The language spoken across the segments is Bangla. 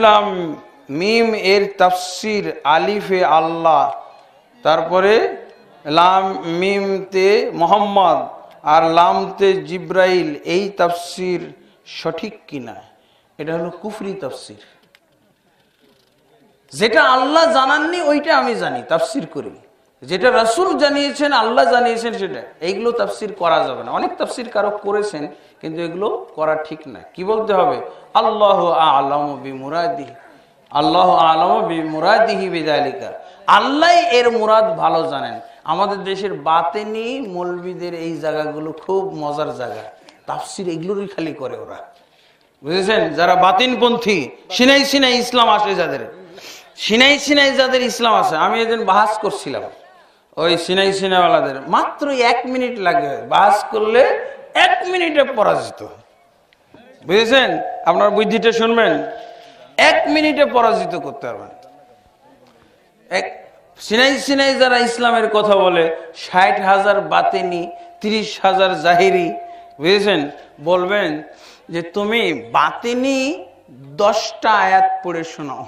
লাম মিম এর তাফসির আলিফে আল্লাহ, তারপরে লাম মিম তে মোহাম্মদ আর লাম তে জিব্রাইল, এই তাফসির সঠিক কিনা? এটা হলো কুফরি তাফসির। যেটা আল্লাহ জানাননি ওইটা আমি জানি, তাফসির করি। যেটা রাসূল জানিয়েছেন, আল্লাহ জানিয়েছেন, সেটা এইগুলো তাফসির করা যাবে না। অনেক তাফসির কারক করেছেন, কিন্তু এগুলো করা ঠিক না। কি বলতে হবে? আল্লাহু আ'লামু বিমুরাদিহি, আল্লাহু আ'লামু বিমুরাদিহি বিযালিকা। আল্লাহ এর মুরাদ ভালো জানেন। আমাদের দেশের বাতেনি মৌলবীদের এই জায়গাগুলো খুব মজার জায়গা, তাফসির এগুলোরই খালি করে ওরা, বুঝেছেন? যারা বাতিনপন্থী, সিনাই সিনাই ইসলাম আসে যাদের, সিনাই সিনাই যাদের ইসলাম আছে। আমি এদিন বাহাস করছিলাম ওই সিনাই সিনাওয়ালাদের, মাত্র 1 মিনিট লাগে বাহাস করলে 1 মিনিটে পরাজিত, বুঝেছেন? আপনার বুদ্ধিটা শুনবেন, 1 মিনিটে পরাজিত করতে পারবেন। সিনাই সিনাই যারা ইসলামের কথা বলে, 60,000 বাতিনি, 30,000 জাহিরি, বুঝেছেন? বলবেন যে তুমি বাতিনি 10টা আয়াত পড়ে শোনাও,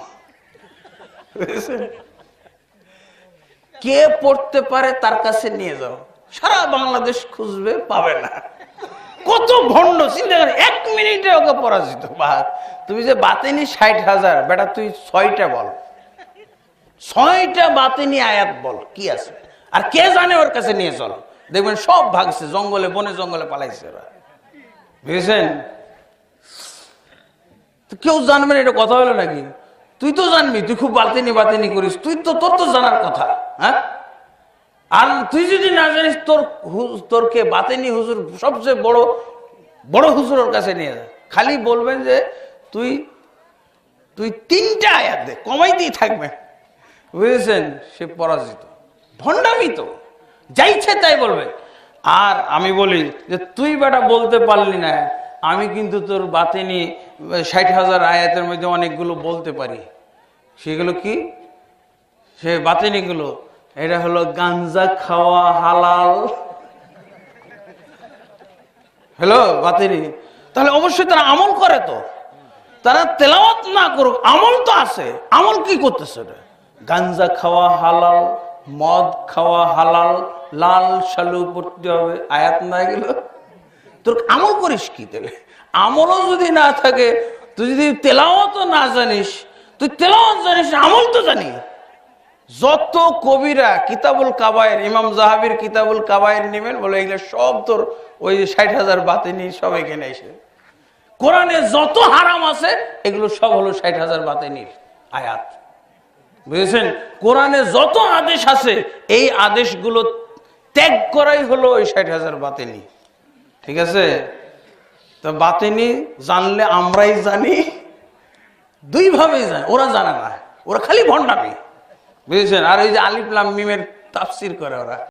বুঝেছেন? কে পড়তে পারে তার কাছে নিয়ে যাও, সারা বাংলাদেশ খুঁজবে, পাবে না। কত ভণ্ড! চিন্তা করে 1 মিনিটে ওকে পরাজিত। তুমি যে বাতিনি 60,000, বেটা তুই 6টা বল, 6টা বাতিনি আয়াত বল, কি আছে? আর কে জানে, ওর কাছে নিয়ে চল, দেখবেন সব ভাগছে, জঙ্গলে বনে জঙ্গলে পালাইছে ওরা, বুঝেছেন? কেউ জানবে না, এটা কথা হলো নাকি? তুই তো জানবি, তুই খুব বাতিনি বাতিনি করিস, তুই তো, তোর তো জানার কথা, হ্যাঁ? আর তুই যদি না জানিস, তোর কে বাতিনি হুজুর, সবচেয়ে বড় বড় হুজুরের কাছে নিয়ে যা, খালি বলবেন যে তুই 3টা আয়াত দে, কমাইতেই থাকবে, বুঝেছেন? সে পরাজিত। ভণ্ডামি তো, যাইছে তাই বলবে। আর আমি বলি যে তুই বেটা বলতে পারলি না, আমি কিন্তু তোর বাতিনি 60,000 আয়াতের মধ্যে অনেকগুলো বলতে পারি। সেগুলো কি? সে বাতিনিগুলো, এটা হলো গাঞ্জা খাওয়া হালাল, হ্যালো বাতিনি। তাহলে অবশ্যই তারা আমল করে, তো তারা তেলাওয়াত না করুক, আমল তো আছে। আমল কি করতেছে? গাঞ্জা খাওয়া হালাল, মদ খাওয়া হালাল, লাল শালু পড়তে হবে, আয়াত না গেল, তোর আমল করিস কি? তাহলে আমলও যদি না থাকে, তুই যদি তেলাওয়াত না জানিস, তুই তেলাওয়াত জানিস, আমল তো জানি। যত কবিরা কিতাবুল কাবায়ের, ইমাম জাহাবির কিতাবুল কাবায়ের নেবেন, বলে এগুলো সব তোর ওই 60,000 বাতিনি সব এখানে এসে। কোরআনে যত হারাম আছে, এগুলো সব হলো 60,000 বাতিনির আয়াত, বুঝেছেন? কোরআনে যত আদেশ আছে, এই আদেশগুলো ত্যাগ করাই হলো ওই 60,000 বাতিনি, ঠিক আছে? তো বাতিনি জানলে আমরাই জানি, 2 ভাবেই জানি, ওরা জানে না, ওরা খালি ভণ্ডামি, বুঝেছেন? আর ওই যে আলিফ লাম মিমের তাফসির করে ওরা।